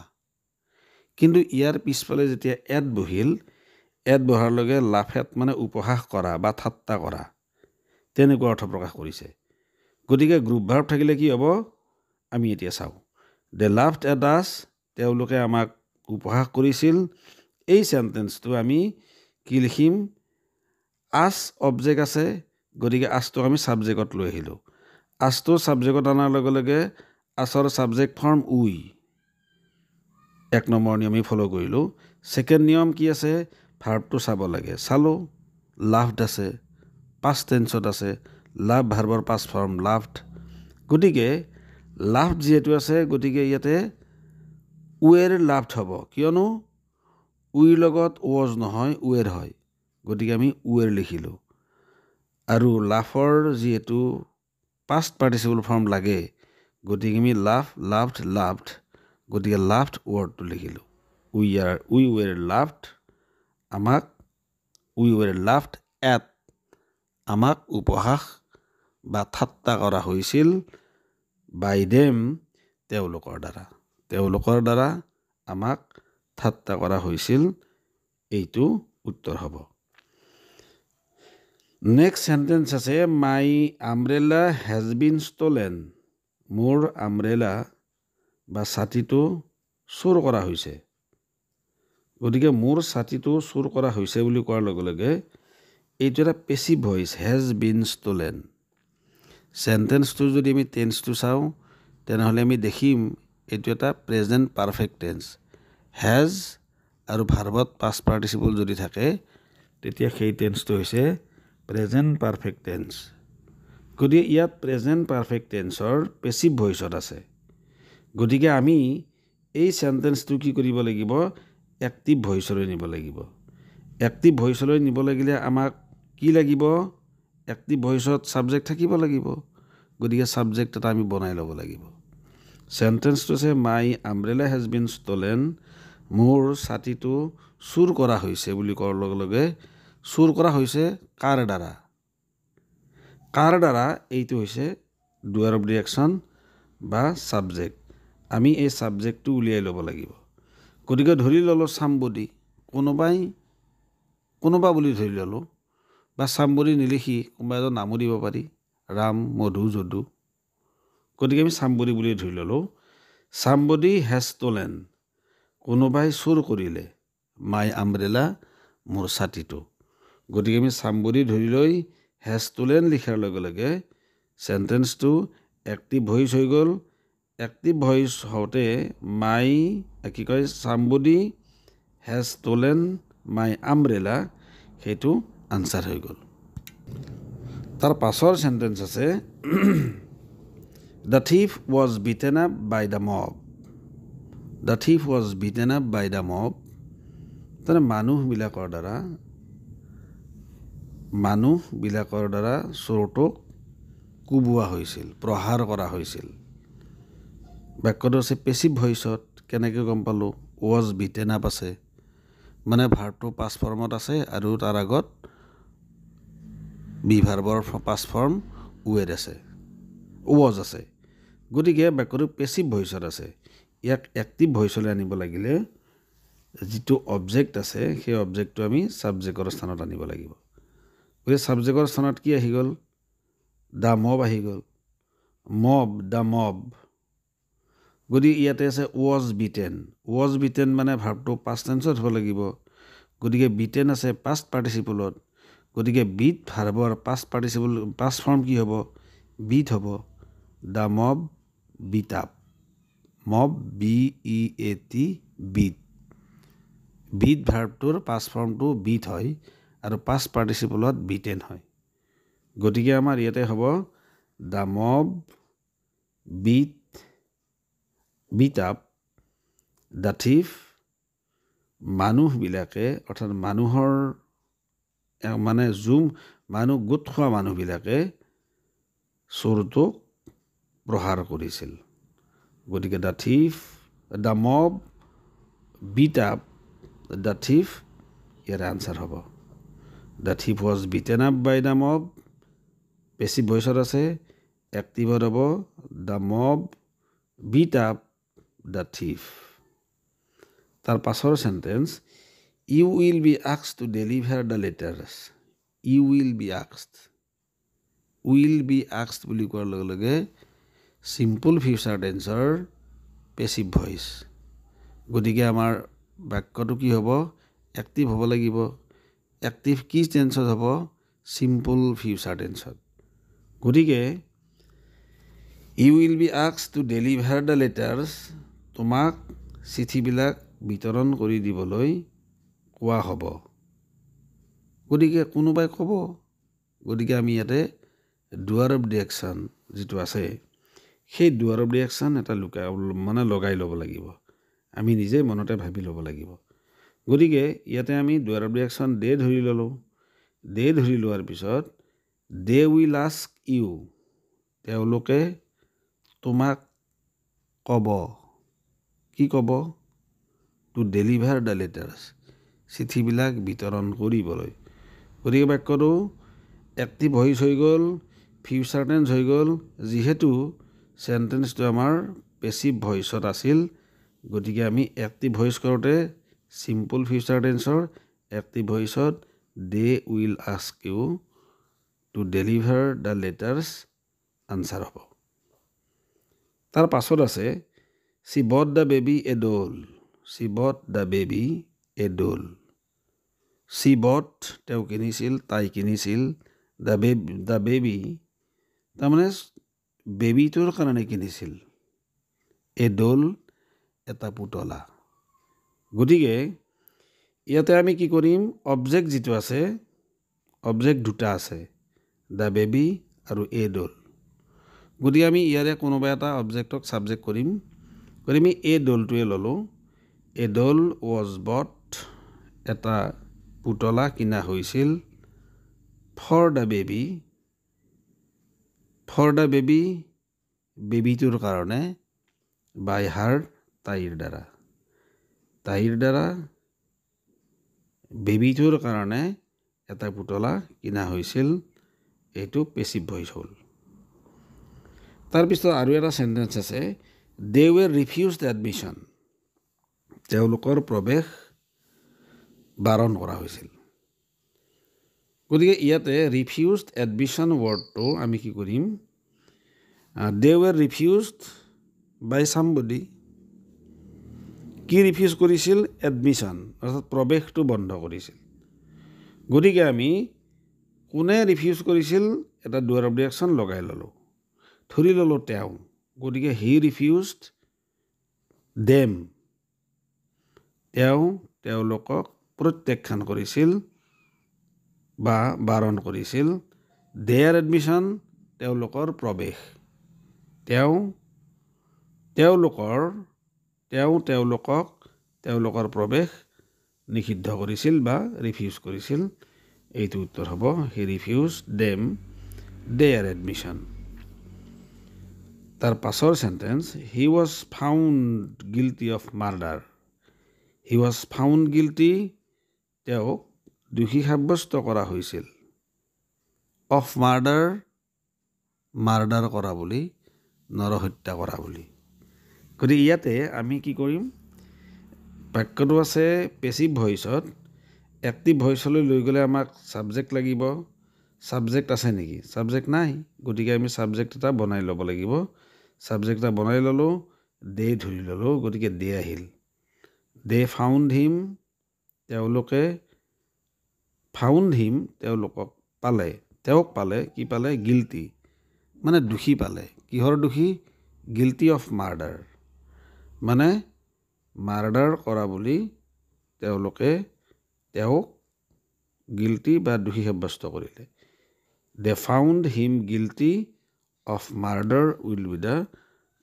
কিন্তু ইয়াৰ পিছফালে যেতিয়া এড বহিল এড বহাৰ লগে লাফেট মানে উপহাস কৰা বা ঠাট্টা কৰা তেনেকুৱা অৰ্থ প্ৰকাশ কৰিছে গতিকে গ্ৰুপ ভাৰ্ব থাকিলে কি হ'ব আমি এতিয়া চাওঁ দে লাভড এট আছ তেওঁলোকে আমাক উপহাস কৰিছিল এই চেণ্টেন্সটো আমি কি লিখিম আছ অবজেক্ট আছে গতিকে আছটো আমি ছাবজেক্টত লৈ আহিলোঁ আছটো ছাবজেক্টত অনাৰ লগে লগে আছৰ ছাবজেক্ট ফৰ্ম উই এক নম্বৰ নিয়ম আমি ফ'ল' কৰিলোঁ ছেকেণ্ড নিয়ম কি আছে ভাৰ্বটো চাব লাগে চালোঁ লাভড আছে পাষ্ট টেন্সত আছে লাভ ভাৰ্বৰ পাষ্ট ফৰ্ম লাভড গতিকে লাভড যিহেতু আছে গতিকে ইয়াতে উৱেৰ লাভড হ'ব কিয়নো উইৰ লগত ৱজ নহয় উৱেৰ হয় গতিকে আমি উৱেৰ লিখিলোঁ আৰু লাভৰ যিহেতু পাষ্ট পাৰ্টিচিপল ফৰ্ম লাগে গতিকে আমি লাভড গতিকে লাভড ৱৰ্ডটো লিখিলোঁ উই ৱেৰ লাভড এট আমাক উপহাস বা ঠাট্টা কৰা হৈছিল বাই দেম তেওঁলোকৰ দ্বাৰা আমাক ঠাট্টা কৰা হৈছিল এইটো উত্তৰ হ'ব নেক্সট চেণ্টেন্স আছে মাই আমব্ৰেলা হেজ বিন ষ্টলেন মোৰ আমব্ৰেলা বা ছাতিটো চুৰ কৰা হৈছে গতিকে মোৰ ছাতিটো চুৰ কৰা হৈছে বুলি কোৱাৰ লগে লগে এইটো এটা passive voice has been stolen সেন্টেন্সটো যদি আমি টেন্সটো চাওঁ তেনেহ'লে আমি দেখিম এইটো এটা প্ৰেজেণ্ট পাৰফেক্ট টেন্স হেজ আৰু ভাৰ্বত পাষ্ট পাৰ্টিচিপল যদি থাকে তেতিয়া সেই টেন্সটো হৈছে প্ৰেজেণ্ট পাৰফেক্ট টেন্স গতিকে ইয়াত প্ৰেজেণ্ট পাৰফেক্ট টেন্সৰ পেছিভ ভইচত আছে গতিকে আমি এই সেন্টেন্সটো কি কৰিব লাগিব এক্টিভ ভইচলৈ নিব লাগিব এক্টিভ ভইচলৈ নিব লাগিলে আমাক কি লাগিব এক্টিভ ভইচত সাবজেক্ট থাকিব লাগিব গতিকে সাবজেক্ট এটা আমি বনাই ল'ব লাগিব সেন্টেন্সটো আছে মাই আমব্ৰেলা হেজ বিন ষ্টলেন মোৰ ছাতিটো চুৰ কৰা হৈছে বুলি কোৱাৰ লগে লগে চুৰ কৰা হৈছে কাৰ দ্বাৰা এইটো হৈছে ডুৱাৰ অফ দি একশ্যন বা সাবজেক্ট আমি এই সাবজেক্টটো উলিয়াই ল'ব লাগিব গতিকে ধৰি ল'লোঁ সামবডি কোনোবা বুলি ধৰি ল'লোঁ বা সামবডি নিলিখি কোনোবা এজন নামো দিব পাৰি ৰাম মধু যদু গতিকে আমি সামবডি বুলি ধৰি ল'লোঁ সামবডি হেজ ষ্টলেন কোনোবাই চুৰ কৰিলে মাই আমব্ৰেলা মোৰ ছাতিটো গতিকে আমি সামবডি ধৰি লৈ হেজ ষ্টলেন লিখাৰ লগে লগে সেন্টেন্সটো এক্টিভ ভইচ হৈ গ'ল এক্টিভ ভইচ হওঁতে মাই কি কয় somebody has stolen my umbrella সেইটো আনচাৰ হৈ গ'ল তাৰ পাছৰ সেন্টেন্স আছে the thief was beaten up by the mob the thief was beaten up by the mob তাৰমানে মানুহবিলাকৰ দ্বাৰা চোৰটোক কোবোৱা হৈছিল প্ৰহাৰ কৰা হৈছিল বাক্যটো আছে পেছিভ ভইচত কেনেকৈ গম পালোঁ ৱাজ বিটেন আপ আছে মানে ভাৰ্বটো পাষ্ট ফৰ্মত আছে আৰু তাৰ আগত বি ভাৰ্বৰ পাষ্ট ফৰ্ম ৱেড আছে ৱাজ আছে গতিকে বাক্যটো পেছিভ ভইচত আছে ইয়াক এক্টিভ ভইচলৈ আনিব লাগিলে যিটো অবজেক্ট আছে সেই অবজেক্টটো আমি ছাবজেক্টৰ স্থানত আনিব লাগিব গতিকে ছাবজেক্টৰ স্থানত কি আহি গ'ল দ্য মব আহি গ'ল দ্য মব গতিকে ইয়াতে আছে ৱাজ বিটেন মানে ভাৰ্বটো পাষ্ট টেন্সত হ'ব লাগিব গতিকে বিটেন আছে পাষ্ট পাৰ্টিচিপলত গতিকে বিট ভাৰ্বৰ পাষ্ট পাৰ্টিচিপল পাষ্ট ফৰ্ম কি হ'ব বিট হ'ব the mob beat up mob BEAT beat ভাৰ্বটোৰ পাষ্ট ফৰ্মটো বিট হয় আৰু পাষ্ট পাৰ্টিচিপলত বিটেন হয় গতিকে আমাৰ ইয়াতে হ'ব the mob beat up the thief মানুহবিলাকে অৰ্থাৎ মানুহৰ মানে মানুহ গোট খোৱা মানুহবিলাকে চোৰটোক প্ৰহাৰ কৰিছিল গতিকে the mob beat up the thief ইয়াৰ আনচাৰ হ'ব the thief was beaten up by the mob passive ভইচত আছে এক্টিভত হ'ব the mob beat up the thief তাৰ পাছৰ sentence you will be asked to deliver the letters you will be asked বুলি কোৱাৰ লগে লগে চিম্পল ফিউচাৰ টেন্সৰ পেছিভ ভইচ গতিকে আমাৰ বাক্যটো কি হ'ব এক্টিভ হ'ব লাগিব এক্টিভ কি টেন্সত হ'ব চিম্পল ফিউচাৰ টেন্সত গতিকে you will be asked to deliver the letters তোমাক চিঠিবিলাক বিতৰণ কৰি দিবলৈ কোৱা হ'ব গতিকে কোনোবাই ক'ব গতিকে আমি ইয়াতে ডুৱাৰ অফ দি একশ্যন যিটো আছে সেই ডুৱাৰ অফ দি একশ্যন এটা লগাই ল'ব লাগিব আমি নিজে মনতে ভাবি ল'ব লাগিব গতিকে ইয়াতে আমি ডুৱাৰ অফ দি একশ্যন দে ধৰি ল'লোঁ দে ধৰি লোৱাৰ পিছত দে উইল আস্ক ইউ তেওঁলোকে তোমাক ক'ব কি ক'ব টু ডেলিভাৰ দ্য লেটাৰ্ছ চিঠিবিলাক বিতৰণ কৰিবলৈ গতিকে বাক্যটো এক্টিভ ভইচ হৈ গ'ল ফিউচাৰ টেন্স হৈ গ'ল যিহেতু সেন্টেন্সটো আমাৰ পেছিভ ভইচত আছিল গতিকে আমি এক্টিভ ভইচ কৰোঁতে চিম্পল ফিউচাৰ টেন্সৰ এক্টিভ ভইচত they will ask you to deliver the letters answer হ'ব তাৰ পাছত আছে She bought the baby a doll. She bought the baby a doll. She bought তেওঁ কিনিছিল তাই কিনিছিল the baby তাৰমানে বেবিটোৰ কাৰণে কিনিছিল a doll এটা পুতলা গতিকে ইয়াতে আমি কি কৰিম অবজেক্ট যেটো আছে অবজেক্ট দুটা আছে the baby আৰু a doll গতিকে আমি ইয়াৰে কোনোবা এটা অবজেক্টক সাবজেক্ট কৰিম a dollটোৱে ললো a doll was bought এটা পুতলা কিনা হৈছিল for the baby বেবিটোৰ কাৰণে by her তাইৰ দ্বাৰা বেবিটোৰ কাৰণে এটা পুতলা কিনা হৈছিল এইটো পেসিভ ভইস হ'ল তাৰ পিছত আৰু এটা সেন্টেন্স আছে they were refused admission তেওঁলোকৰ প্ৰৱেশ বাৰণ কৰা হৈছিল গতিকে ইয়াতে refused admission wordটো আমি কি কৰিম they were refused by somebody কি ৰিফিউজ কৰিছিল এডমিশন অৰ্থাৎ প্ৰৱেশটো বন্ধ কৰিছিল গতিকে আমি কোনে ৰিফিউজ কৰিছিল এটা ডুয়াৰ অফ ৰিঅ্যাকশন লগাই ললো ধৰি ললো তেওঁ গতিকে হি ৰিফিউজড দেম তেওঁলোকক প্ৰত্যাখ্যান কৰিছিল বা বাৰণ কৰিছিল দেয়াৰ এডমিশন তেওঁলোকৰ প্ৰৱেশ তেওঁলোকৰ প্ৰৱেশ নিষিদ্ধ কৰিছিল বা ৰিফিউজ কৰিছিল এইটো উত্তৰ হ'ব হি ৰিফিউজড দেম দেয়াৰ এডমিশন তাৰ পাছৰ sentence he was found guilty of murder he was found guilty তেওঁক দোষী সাব্যস্ত কৰা হৈছিল অফ মাৰ্ডাৰ কৰা বুলি নৰহত্যা কৰা বুলি গতিকে ইয়াতে আমি কি কৰিম বাক্যটো আছে পেসিভ ভইচত এক্টিভ ভইচলৈ লৈ গ'লে আমাক সাবজেক্ট লাগিব সাবজেক্ট আছে নেকি সাবজেক্ট নাই গতিকে আমি সাবজেক্ট এটা বনাই ল'ব লাগিব সাবজেক্ট এটা বনাই ললো দে ধৰি ললো গতিকে দে আহিল দে ফাউন্ড হিম তেওঁলোকে ফাউন্ড হিম তেওঁক পালে কি পালে গিল্টি মানে দোষী পালে কিহৰ দোষী গিল্টি অফ মাৰ্ডাৰ মানে মাৰ্ডাৰ কৰা বুলি তেওঁলোকে তেওঁক গিল্টি বা দোষী সাব্যস্ত কৰিলে they found him guilty of murder will be the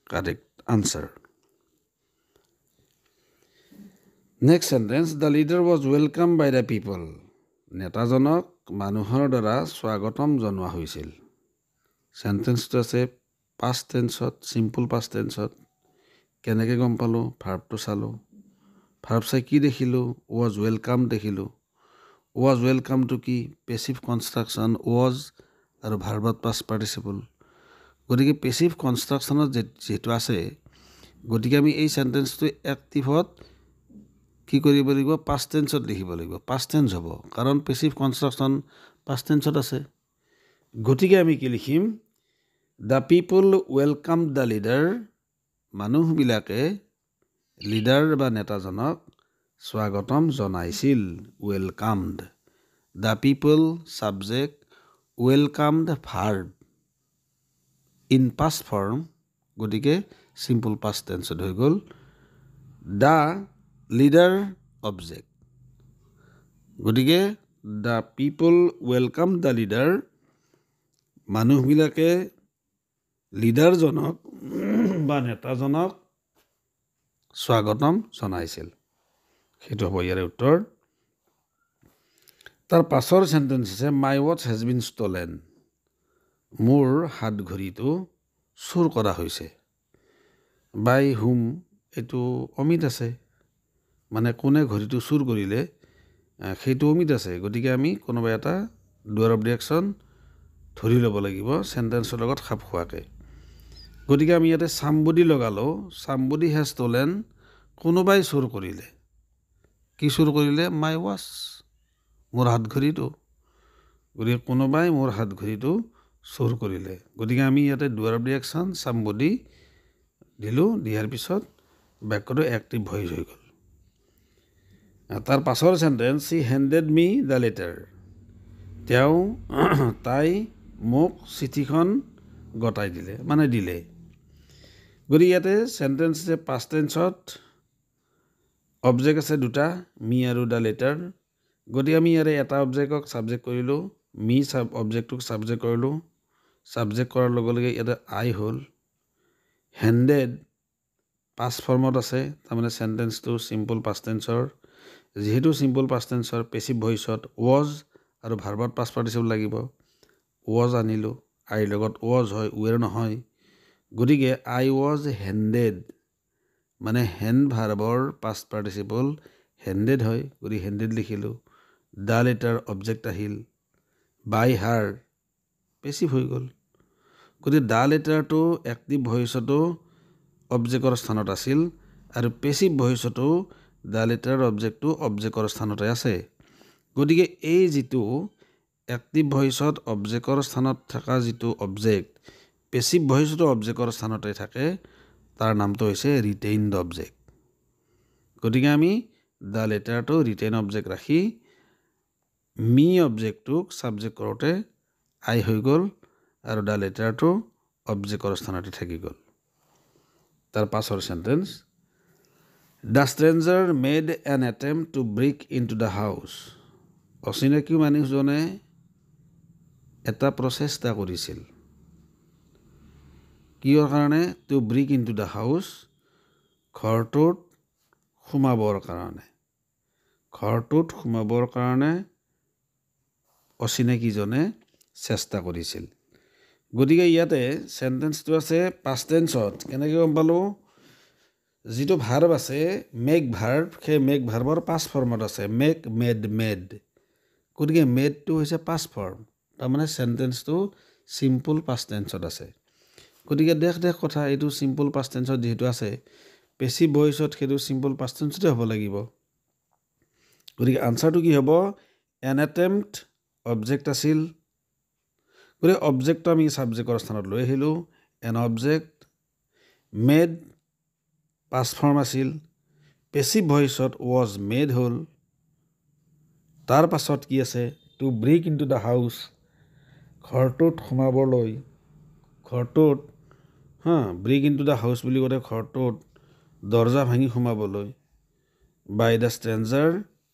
correct answer next sentence the leader was welcomed by the people নেতাজনক মানুহৰ দ্বাৰা স্বাগতম জনোৱা হৈছিল সেন্টেন্সটো আছে past tense simple past tense কেনেকৈ গম পালো ভাৰ্বটো চালো ভাৰ্ব চাই কি দেখিলো was welcome দেখিলো was welcome to কি passive construction was আৰু ভাৰ্বত past participle গতিকে passive constructionত যেটো আছে গতিকে আমি এই সেন্টেন্সটো এক্টিভত কি কৰিব লাগিব past tenseত লিখিব লাগিব past tense হ'ব কাৰণ passive construction past tenseত আছে গতিকে আমি কি লিখিম the people welcomed the leader মানুহবিলাকে লিডাৰ বা নেতাজনক স্বাগতম জনাইছিল welcomed the people subject welcomed verb in past form গতিকে simple past tense হৈ গ'ল the leader object গতিকে the people welcomed the leader মানুহবিলাকে লিডাৰজনক বা নেতাজনক স্বাগতম জনাইছিল সেইটো হ'ব ইয়াৰ উত্তৰ তাৰ পাছৰ সেন্টেন্স আছে my watch has been stolen মোৰ হাত ঘড়ীটো চুৰ কৰা হৈছে by whom এটো অমিত আছে মানে কোনে ঘড়ীটো চুৰ কৰিলে সেইটো অমিত আছে গতিকে আমি কোনোবা এটা ডুয়াৰ অফ ৰিঅ্যাকশন ধৰি ল'ব লাগিব সেন্টেন্সৰ লগত খাপ খোৱাকে গতিকে আমি ইয়াতে somebody লগালো somebody has stolen কোনোবাই চুৰ কৰিলে কি চুৰ কৰিলে my watch মোৰ হাত ঘড়ীটো গতিকে কোনোবাই মোৰ হাত ঘড়ীটো চুৰ কৰিলে গতিকে আমি ইয়াতে ডুয়াৰ অফ ৰিঅ্যাকশন somebody দিলো দিয়াৰ পিছত বাক্যটো এক্টিভ ভইচ হৈ গ'ল তাৰ পাছৰ sentence he handed me the letter তাই মোক চিঠিখন গতাই দিলে মানে দিলে গতিকে ইয়াতে সেন্টেন্স আছে পাষ্ট টেন্সত অবজেক্ট আছে দুটা মি আৰু দ্য লেটাৰ গতিকে আমি ইয়াৰে এটা অবজেক্টক সাবজেক্ট কৰিলোঁ মি অবজেক্টটোক সাবজেক্ট কৰিলোঁ সাবজেক্ট কৰাৰ লগে লগে ইয়াতে আই হ'ল হেণ্ডেড পাষ্ট ফৰ্মত আছে তাৰমানে সেন্টেন্সটো সিম্পল পাষ্ট টেন্সৰ যেহেতু সিম্পল পাষ্ট টেন্সৰ পেসিভ ভইচত ওয়াজ আৰু ভাৰ্বত পাষ্ট পাৰ্টিচিপল লাগিব ওয়াজ আনিলোঁ আইৰ লগত ওয়াজ হয় ওৱেৰ নহয় গতিকে আই ওয়াজ হেণ্ডেড মানে হেণ্ড ভাৰ্বৰ পাষ্ট পাৰ্টিচিপল হেণ্ডেড হয় গতিকে হেণ্ডেড লিখিলোঁ দ্য লেটাৰ অবজেক্ট আহিল বাই হাৰ পেসিভ হৈ গ'ল গতিকে দ্য লেটাৰটো এক্টিভ ভইচতো অবজেক্টৰ স্থানত আছিল আৰু পেসিভ ভইচতো দ্য লেটাৰ অবজেক্টটো অবজেক্টৰ স্থানতে আছে গতিকে এই যিটো এক্টিভ ভইচত অবজেক্টৰ স্থানত থকা যিটো অবজেক্ট পেসিভ ভইচতো অবজেক্টৰ স্থানতে থাকে তাৰ নামটো হৈছে ৰিটেইনড অবজেক্ট গতিকে আমি দ্য লেটাৰটো ৰিটেইন অবজেক্ট ৰাখি মি অবজেক্টটোক সাবজেক্ট কৰোঁতে আই হৈ গ'ল আৰু দ্য লেটাৰটো অবজেক্টৰ স্থানতে থাকি গ'ল তাৰ পাছৰ sentence the stranger made N attempt two break into the house অচিনাকি মানুহজনে এটা প্ৰচেষ্টা কৰিছিল কিহৰ কাৰণে two break into the house ঘৰটোত সোমাবৰ কাৰণে অচিনাকিজনে চেষ্টা কৰিছিল গতিকে ইয়াতে সেন্টেন্সটো আছে পাষ্ট টেন্সত কেনেকৈ গম পালোঁ যিটো ভাৰ্ব আছে মেক ভাৰ্ব সেই মেক ভাৰ্বৰ পাষ্ট ফৰ্মত আছে মেক মেড গতিকে মেডটো হৈছে পাষ্ট ফৰ্ম তাৰমানে সেন্টেন্সটো সিম্পল পাষ্ট টেন্সত আছে গতিকে দেখ কথা এইটো সিম্পল পাষ্ট টেন্সত যেহেতু আছে পেসিভ ভইচত সেইটো সিম্পল পাষ্ট টেন্সতে হ'ব লাগিব গতিকে আনসাৰটো কি হ'ব এন এটেম্প্ট অবজেক্ট আছিল গতিকে অবজেক্টটো আমি সাবজেক্টৰ স্থানত লৈ আহিলোঁ an object made past form আছিল পেসিভ ভইচত ওয়াজ মেড হ'ল তাৰ পাছত কি আছে to break into the house ঘৰটোত সোমাবলৈ ব্ৰেক ইনটু দ্য হাউচ বুলি ক'লে ঘৰটোত দৰজা ভাঙি সোমাবলৈ বাই দ্য ষ্ট্ৰেঞ্জাৰ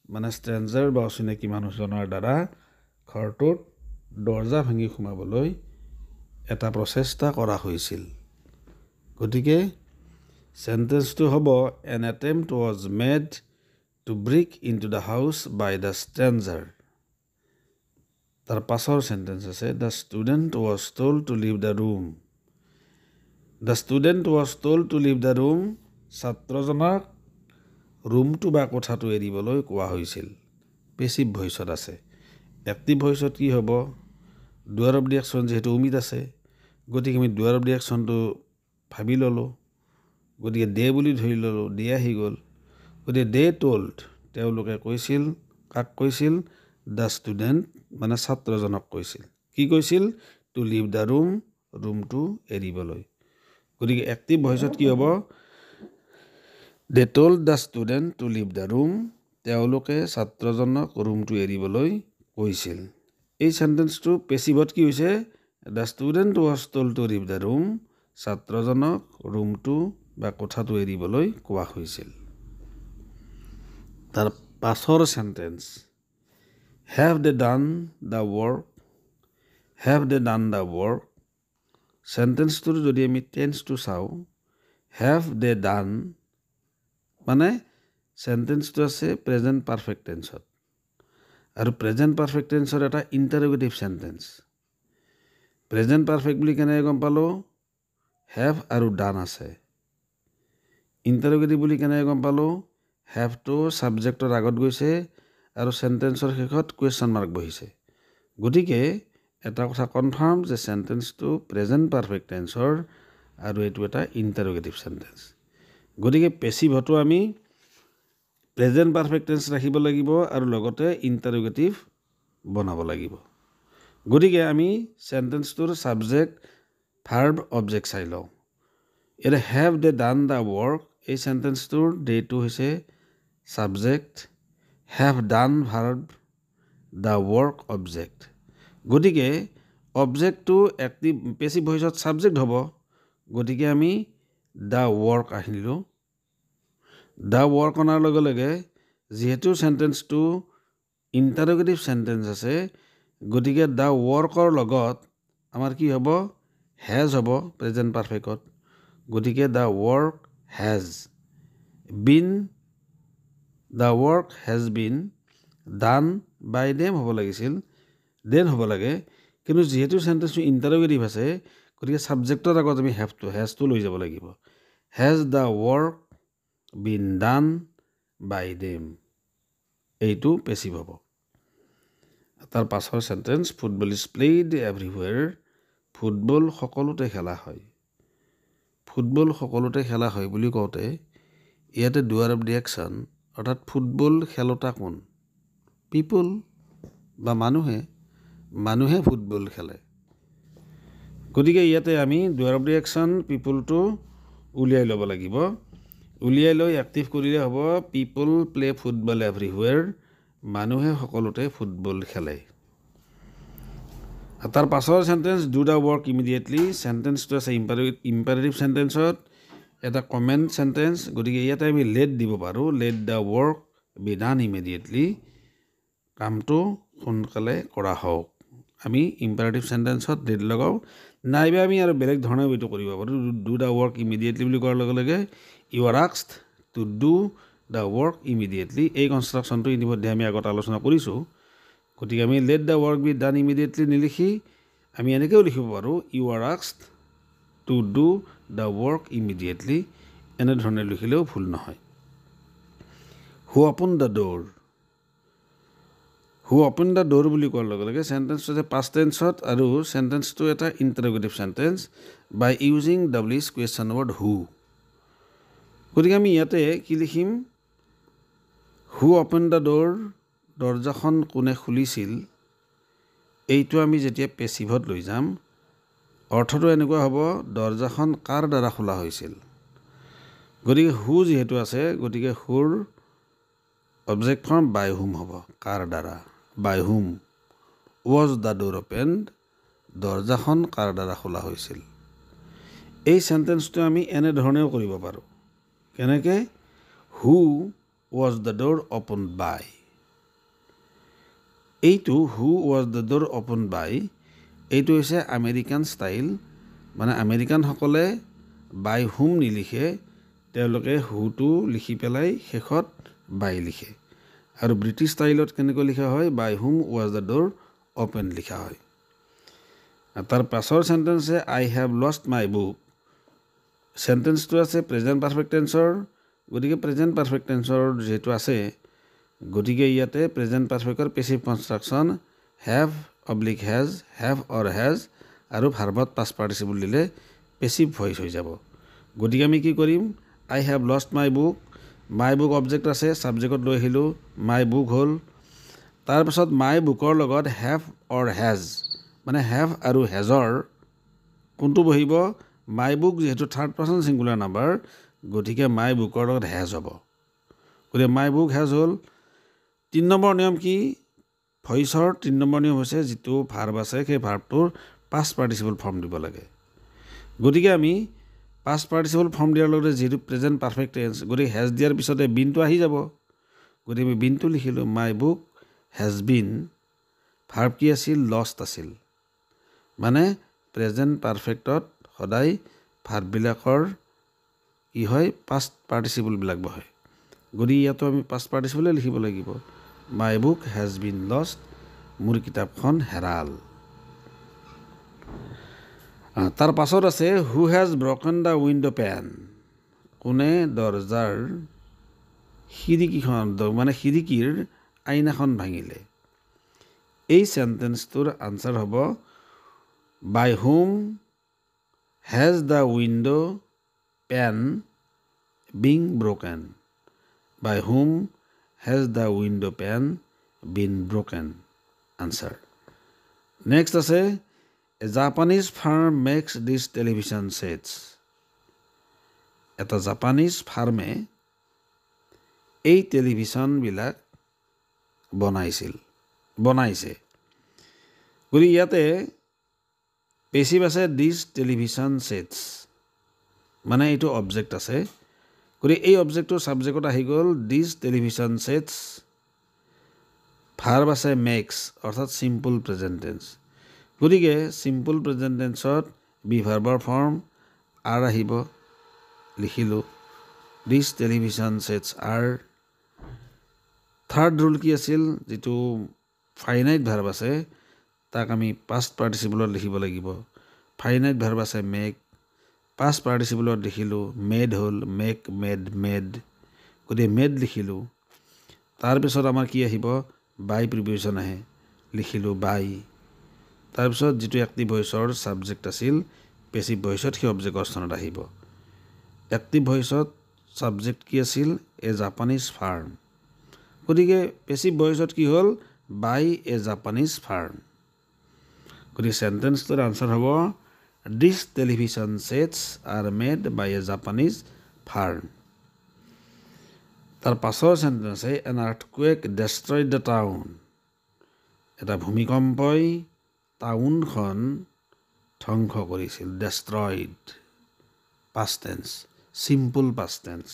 মানে ষ্ট্ৰেঞ্জাৰ বা অচিনাকি মানুহজনৰ দ্বাৰা ঘৰটোত দৰজা ভাঙি সোমাবলৈ এটা প্ৰচেষ্টা কৰা হৈছিল গতিকে সেন্টেন্সটো হ'ব an attempt was made to break into the house by the stranger তাৰ পাছৰ সেন্টেন্স আছে the student was told to leave the room ছাত্ৰজনক ৰুমটো বা কোঠাটো এৰিবলৈ কোৱা হৈছিল পেসিভ ভইচত আছে এক্টিভ ভইচত কি হ'ব ডুৱাৰ অফ দি একশ্যন যেহেতু উমিত আছে গতিকে আমি ডুৱাৰ অফ দি একশ্যনটো ভাবি ল'লোঁ গতিকে দে বুলি ধৰি ল'লোঁ দে আহি গ'ল গতিকে দে টোল্ড তেওঁলোকে কৈছিল কাক কৈছিল দ্য ষ্টুডেণ্ট মানে ছাত্ৰজনক কৈছিল কি কৈছিল টু লিভ দ্য ৰুমটো এৰিবলৈ গতিকে এক্টিভ ভইচত কি হ'ব they told the student to leave the room তেওঁলোকে ছাত্ৰজনক ৰুমটো এৰিবলৈ কৈছিল এই সেন্টেন্সটো পেসিভত কি হৈছে the student was told to leave the room ছাত্ৰজনক ৰুমটো বা কোঠাটো এৰিবলৈ কোৱা হৈছিল তাৰ পাছৰ sentence have they done the work সেন্টেন্সটোৰ যদি আমি টেন্সটো চাওঁ হেভ দে ডান মানে সেন্টেন্সটো আছে প্ৰেজেন্ট পাৰফেক্ট টেন্সত আৰু প্ৰেজেন্ট পাৰফেক্ট টেন্সৰ এটা ইণ্টাৰোগেটিভ সেন্টেন্স প্ৰেজেন্ট পাৰফেক্ট বুলি কেনেকৈ গম পালোঁ হেভ আৰু ডান আছে ইণ্টাৰোগেটিভ বুলি কেনেকৈ গম পালোঁ হেভটো সাবজেক্টৰ আগত গৈছে আৰু সেন্টেন্সৰ শেষত কুৱেশ্যন মাৰ্ক বহিছে গতিকে এটা কথা কনফাৰ্ম যে সেন্টেন্সটো প্ৰেজেন্ট পাৰফেক্ট টেন্সৰ আৰু এইটো এটা ইণ্টাৰোগেটিভ সেন্টেন্স গতিকে পেসিভতো আমি প্ৰেজেন্ট পাৰফেক্ট টেন্স ৰাখিব লাগিব আৰু লগতে ইণ্টাৰোগেটিভ বনাব লাগিব গতিকে আমি সেন্টেন্সটোৰ সাবজেক্ট ভাৰ্ব অবজেক্ট চাই লওঁ এটা have they done the work এই সেন্টেন্সটোৰ ডেটো হৈছে subject have done verb the work object গতিকে অবজেক্টটো এক্টিভ পেসিভ ভয়েসত সাবজেক্ট হ'ব গতিকে আমি the work আহিলো the work অনাৰ লগে লগে যেহেতু সেন্টেন্সটো ইন্টাৰোগেটিভ সেন্টেন্স আছে গতিকে the workৰ লগত আমাৰ কি হ'ব has হ'ব প্ৰেজেন্ট পারফেক্টত গতিকে the work has been done by them হ'ব লাগিছিল then হ'ব লাগে কিন্তু যেহেতু সেন্টেন্সটো ইন্টাৰোগেটিভ আছে গতিকে সাবজেক্টৰ আগত আমি has to লৈ যাব লাগিব has the work been done by them এইটো পেসিভ হ'ব তাৰ পাছৰ sentence football is played everywhere football সকলোতে খেলা হয় ফুটবল সকলোতে খেলা হয় বুলি কওঁতে ইয়াতে ডুয়াৰ অফ দি অ্যাকশন অৰ্থাৎ ফুটবল খেলতা কোন পিপল বা মানুহে ফুটবল খেলে গতিকে ইয়াতে আমি ডুয়াৰ অফ দি অ্যাকশন পিপলটো উলিয়াই ল'ব লাগিব উলিয়াই লৈ এক্টিভ কৰিলে হ'ব পিপল প্লে ফুটবল এভৰিৱেৰ মানুহে সকলোতে ফুটবল খেলে তাৰ পাছৰ sentence do the work immediately সেন্টেন্সটো আছে ইম্পাৰেটিভ সেন্টেন্সত এটা কমেন্ট সেন্টেন্স গতিকে ইয়াতে আমি লেট দিব পাৰো let the work be done immediately কামটো সোনকালে কৰা হওক আমি ইম্পাৰেটিভ সেন্টেন্সত লেট লগাও নাইবা আমি আৰু বেলেগ ধৰণে এইটো কৰিব পাৰো ডু দা ওয়াৰ্ক ইমিডিয়েটলি বুলি কোৱাৰ লগে লগে you are asked to do the work immediately এই কনস্ট্ৰাকশনটো ইতিমধ্যে আমি আগত আলোচনা কৰিছো গতিকে আমি let the work be done immediately নিলিখি আমি এনেকৈও লিখিব পাৰো you are asked to do the work immediately এনে ধৰণে লিখিলেও ভুল নহয় হু ওপেন দা ডোৰ বুলি কোৱাৰ লগে লগে সেন্টেন্সটো আছে পাষ্ট টেন্সত আৰু সেন্টেন্সটো এটা ইন্টাৰোগেটিভ সেন্টেন্স বাই ইউজিং ডব্লিউএছ কুৱেশ্যন ৱৰ্ড হু গতিকে আমি ইয়াতে কি লিখিম হু ওপেন দা ডোৰ দৰজাখন কোনে খুলিছিল এইটো আমি যেতিয়া পেসিভত লৈ যাম অৰ্থটো এনেকুৱা হ'ব দৰজাখন কাৰ দ্বাৰা খোলা হৈছিল গতিকে হু যেহেতু আছে গতিকে হুৰ অবজেক্টখন বাই হুম হ'ব কাৰ দ্বাৰা বাই হুম ওয়াজ দা ডোৰ ওপেনড দৰজাখন কাৰ দ্বাৰা খোলা হৈছিল এই সেন্টেন্সটো আমি এনে ধৰণেও কৰিব পাৰো কেনেকে হু ওয়াজ দা ডোৰ ওপেনড বাই এইটো হু ওয়াজ দ্য ডোৰ ওপেন বাই এইটো হৈছে আমেৰিকান ষ্টাইল মানে আমেৰিকান সকলে বাই হুম নিলিখে তেওঁলোকে হুটো লিখি পেলাই শেষত বাই লিখে আৰু ব্ৰিটিছ ষ্টাইলত কেনেকৈ লিখা হয় বাই হুম ওয়াজ দ্য ডোৰ ওপেন লিখা হয় তাৰ পাছৰ সেন্টেন্সে আই হ্যাভ লষ্ট মাই বুক সেন্টেন্সটো আছে প্ৰেজেন্ট পাৰফেক্ট টেন্সৰ গতিকে প্ৰেজেন্ট পাৰফেক্ট টেন্সৰ যেহেতু আছে গতিকে ইয়াতে প্ৰেজেন্ট পাৰফেক্টৰ passive construction have oblique has have or has আৰু ভাৰ্বত পাষ্ট পাৰ্টিসিপল দিলে পেসিভ ভয়েস হৈ যাব গতিকে আমি কি কৰিম I have lost my book object আছে সাবজেক্টত লৈ আহিলো মাই বুক হল তাৰ পাছত মাই বুকৰ লগত হ্যাভ অৰ হ্যাজ মানে হ্যাভ আৰু হ্যাজৰ কোনটো বহিব মাই বুক যেহেতু থাৰ্ড পাৰ্সন সিঙ্গুলাৰ নাম্বাৰ গতিকে মাই বুকৰ লগত হ্যাজ হ'ব গতিকে মাই বুক হ্যাজ হল 3 নম্বৰ নিয়ম কি ভয়েসৰ 3 নম্বৰ নিয়ম হৈছে যেটো ভাৰ্ব আছে সেই ভাৰ্বটোৰ পাষ্ট পাৰ্টিসিপল ফৰ্ম দিব লাগে গতিকে আমি পাষ্ট পাৰ্টিসিপল ফৰ্ম দিয়াৰ লগে যেটো প্ৰেজেন্ট পাৰফেক্ট টেন্স গতিকে হ্যাজ দিয়াৰ পিছতে বিনটো আহি যাব গতিকে আমি বিনটো লিখিলো মাই বুক হ্যাজ বিন ভার্ব কি আছিল লষ্ট আছিল মানে প্ৰেজেন্ট পাৰফেক্টত সদায় ভাৰ্ব বিলাকৰ কি হয় পাষ্ট পাৰ্টিসিপল বিলাক বহে গতিকে ইয়াতো আমি পাষ্ট পাৰ্টিসিপলে লিখিব লাগিব my book has been lost মোৰ কিতাপখন হেৰাল তাৰ পাছত আছে who has broken the window pane কোনে দৰজাৰ খিৰিকীখন মানে খিৰিকীৰ আইনাখন ভাঙিলে এই সেন্টেন্সটোৰ আনসাৰ হ'ব by whom has the window pane being broken by whom has the window pane been broken answer next আছে a Japanese firm makes these television sets এটা জাপানীজ ফাৰ্মে এই টেলিভিশ্যনবিলাক বনাইছে গতিকে ইয়াতে পেচিভ আছে দিছ টেলিভিশ্যন ছেটছ মানে এইটো অবজেক্ট আছে গতিকে এই অবজেক্টটোৰ ছাবজেক্টত আহি গ'ল দিছ টেলিভিশ্যন ছেটছ ভাৰ্ব আছে মেক্স অৰ্থাৎ চিম্পল প্ৰেজেণ্ট টেন্স গতিকে চিম্পল প্ৰেজেণ্ট টেন্সত বি ভাৰ্বৰ ফৰ্ম আৰ আহিব লিখিলোঁ this television sets are third rule কি আছিল যিটো ফাইনাইট ভাৰ্ব আছে তাক আমি পাষ্ট পাৰ্টিচিপলত লিখিব লাগিব ফাইনাইট ভাৰ্ব আছে মেক পাষ্ট পাৰ্টিচিপলত লিখিলোঁ মেড হ'ল মেক মেড গতিকে মেড লিখিলোঁ তাৰপিছত আমাৰ কি আহিব বাই প্ৰিপজিশ্যন আহে লিখিলোঁ বাই তাৰপিছত যিটো এক্টিভ ভইচৰ ছাবজেক্ট আছিল পেচিভ ভইচত সেই অবজেক্টৰ স্থানত আহিব এক্টিভ ভইচত ছাবজেক্ট কি আছিল এ জাপানীজ ফাৰ্ম গতিকে পেচিভ ভইচত কি হ'ল বাই এ জাপানীজ ফাৰ্ম গতিকে চেণ্টেন্সটোৰ আনচাৰ হ'ব this television sets are made by a Japanese firm তাৰ পাছৰ চেণ্টেন্স আছে an earthquake destroyed the town এটা ভূমিকম্পই টাউনখন ধ্বংস কৰিছিল destroyed past tense simple past tense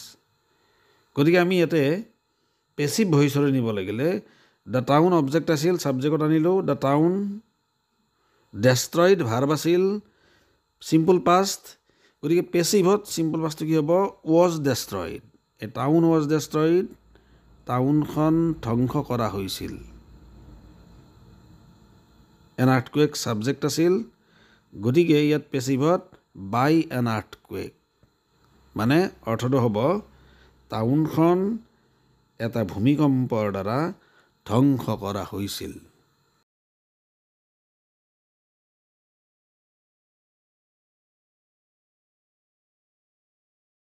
গতিকে আমি ইয়াতে পেচিভ ভইচলৈ নিব লাগিলে দ্য টাউন অবজেক্ট আছিল ছাবজেক্টত আনিলোঁ দ্য টাউন ডেষ্ট্ৰইড ভাৰ্ব আছিল চিম্পল পাষ্ট গতিকে পেচিভত চিম্পল পাষ্টটো কি হ'ব was destroyed a town was destroyed টাউনখন ধ্বংস কৰা হৈছিল এন আৰ্থকুৱেক ছাবজেক্ট আছিল গতিকে ইয়াত পেচিভত বাই এন আৰ্থকুৱেক মানে অৰ্থটো হ'ব টাউনখন এটা ভূমিকম্পৰ দ্বাৰা ধ্বংস কৰা হৈছিল